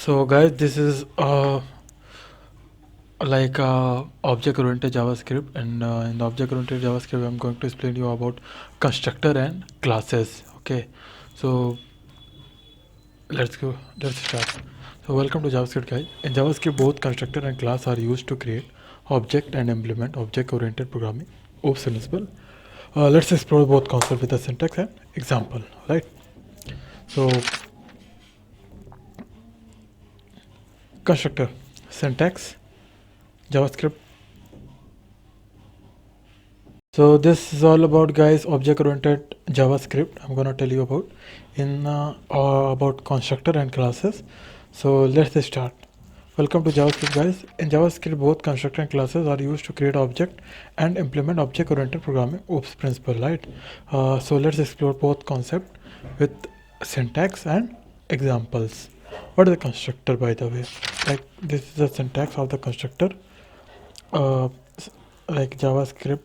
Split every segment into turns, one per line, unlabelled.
So guys, this is like object-oriented JavaScript, and in the object-oriented JavaScript, I'm going to explain you about constructor and classes. Okay, so let's go. Let's start. So welcome to JavaScript, guys. In JavaScript, both constructor and class are used to create object and implement object-oriented programming. Oops, principle. Let's explore both concepts with a syntax and example. Right. So constructor syntax JavaScript. So this is all about, guys, object-oriented JavaScript. I'm gonna tell you about about constructor and classes. So let's start. Welcome to JavaScript, guys. In JavaScript, both constructor and classes are used to create object and implement object-oriented programming OOPS principle, right? So let's explore both concept with syntax and examples. What is a constructor, by the way? Like, this is the syntax of the constructor. Uh, like JavaScript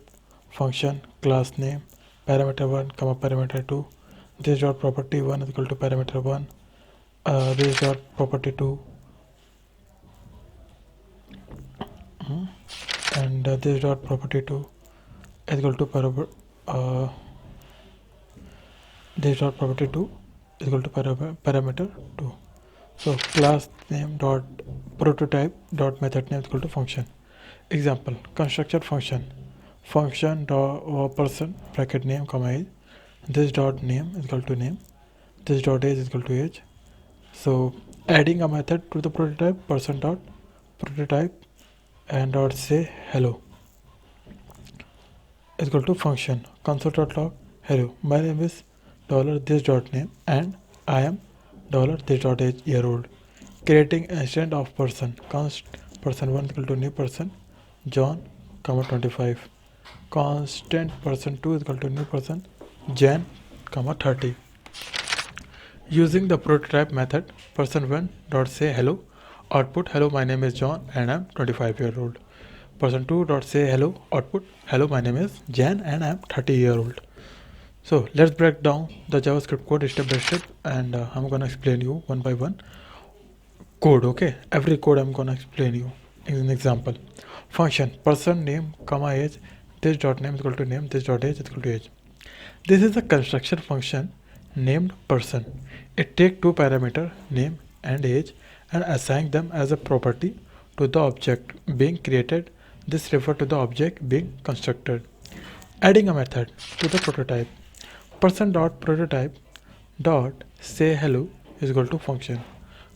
function class name parameter 1 comma parameter 2, this dot property 1 is equal to parameter 1, this dot property 2, and this dot property 2 is equal to this dot property 2 is equal to parameter 2. So class name dot prototype dot method name is equal to function. Example: constructor function dot person bracket name comma age, this dot name is equal to name, this dot age is equal to age. So adding a method to the prototype person dot prototype and dot say hello is equal to function console dot log hello, my name is dollar this dot name and I am dollar this dot age year old. Creating instance of person const person 1 is equal to new person John comma 25, constant person 2 is equal to new person Jan comma 30. Using the prototype method person 1 dot say hello, output hello, my name is John and I'm 25-year-old. Person 2 dot say hello, output hello, my name is Jan and I'm 30-year-old. So let's break down the JavaScript code step by step, and I'm gonna explain you one by one code. Okay, every code I'm gonna explain you in an example. Function person name comma age, this dot name is equal to name, this dot age is equal to age. This is a construction function named person. It takes two parameters name and age and assign them as a property to the object being created. This refers to the object being constructed. Adding a method to the prototype person dot prototype dot say hello is equal to function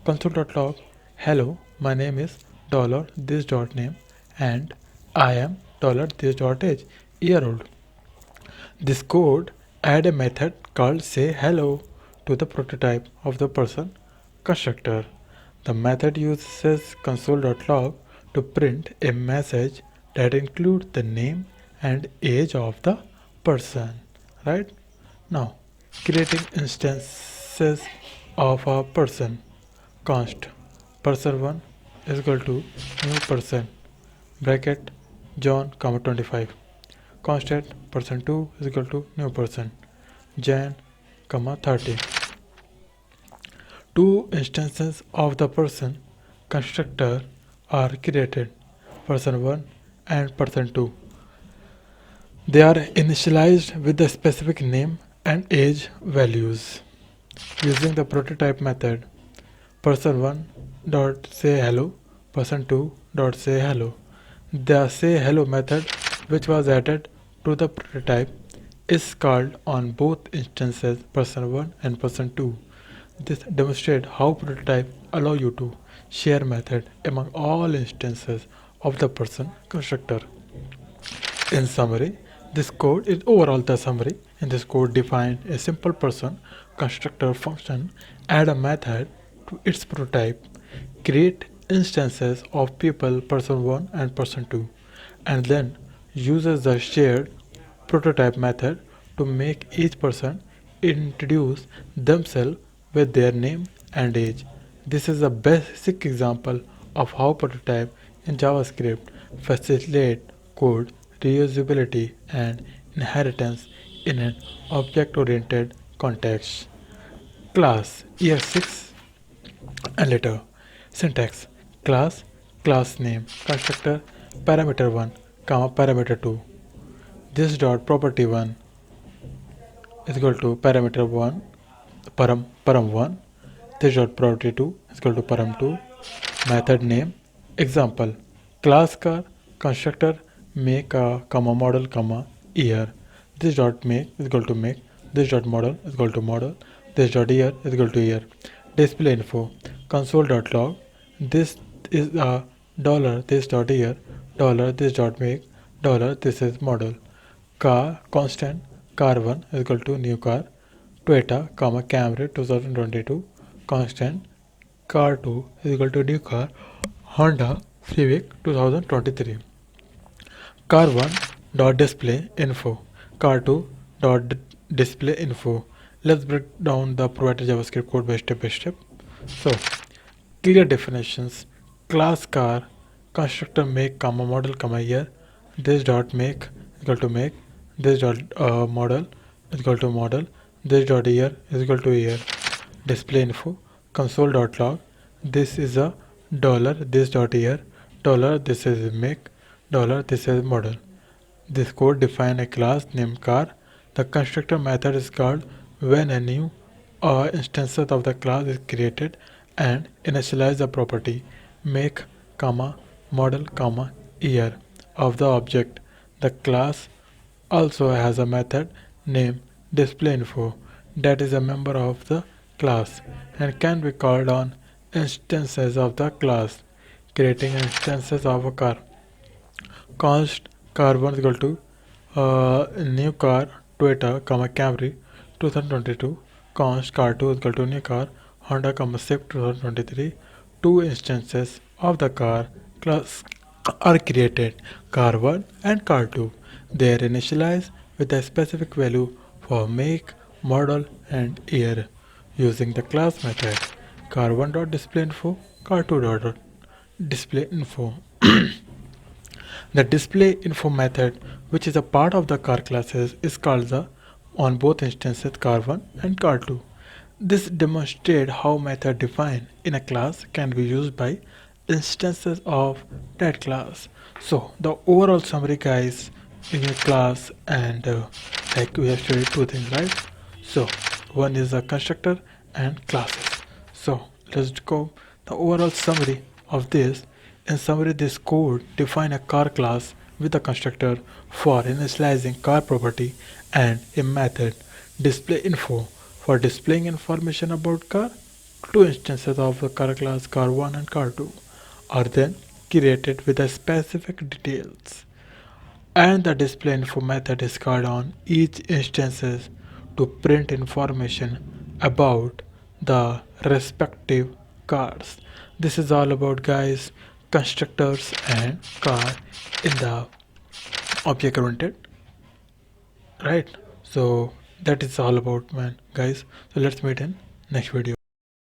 console dot log hello, my name is dollar this dot name and I am dollar this dot age year old. This code add a method called say hello to the prototype of the person constructor. The method uses console.log to print a message that includes the name and age of the person. Right? Now, creating instances of a person. Const person 1 is equal to new person bracket John comma 25. Constant person 2 is equal to new person Jan comma 30. Two instances of the person constructor are created, person 1 and person 2. They are initialized with the specific name and age values. Using the prototype method, person 1 dot say hello, person 2 dot say hello. The say hello method, which was added to the prototype, is called on both instances person 1 and person 2. This demonstrates how prototype allow you to share method among all instances of the person constructor. In summary, this code is overall the summary. In this code, define a simple person constructor function, add a method to its prototype, create instances of people person 1 and person 2, and then uses the shared prototype method to make each person introduce themselves with their name and age. This is a basic example of how prototype in JavaScript facilitate code reusability and inheritance in an object-oriented context. Class year 6 and later. Syntax: class, class name, constructor, parameter 1, comma parameter 2. This dot property 1 is equal to parameter 1 param 1. This dot property 2 is equal to param 2. Method name example class car constructor make a comma model comma year. This dot make is equal to make. This dot model is equal to model. This dot year is equal to year. Display info console dot log. This is a dollar this dot year dollar this dot make dollar this is model. Car constant car 1 is equal to new car Toyota comma Camry 2022 constant car 2 is equal to new car Honda Civic 2023. Car 1 dot display info car 2 dot display info. Let's break down the provided JavaScript code by step by step. So clear definitions class car constructor make comma model comma year. This dot make is equal to make. This dot model is equal to model. This dot year is equal to year. Display info console dot log. This is a dollar this dot year dollar this is make dollar this is model. This code define a class named car. The constructor method is called when a new instance of the class is created and initialize the property make comma model comma year of the object. The class also has a method named displayInfo that is a member of the class and can be called on instances of the class, creating instances of a car. Const car 1 is equal to new car Toyota, Camry 2022. Const car 2 is equal to new car Honda, Civic 2023. Two instances of the car class are created, car 1 and car 2. They are initialized with a specific value for make, model and year using the class method car1.displayInfo, car2.displayInfo. The display info method, which is a part of the car classes, is called the on both instances car1 and car2. This demonstrates how method defined in a class can be used by instances of that class. So the overall summary, guys, in a class and like we have studied two things, right? So one is a constructor and classes. So let's go the overall summary of this. In summary, this code define a car class with a constructor for initializing car property and a method display info for displaying information about car. Two instances of the car class car1 and car2 are then created with the specific details, and the display info method is called on each instances to print information about the respective cars. This is all about, guys, constructors and car in the object oriented, right? So that is all about, man, guys. So let's meet in next video.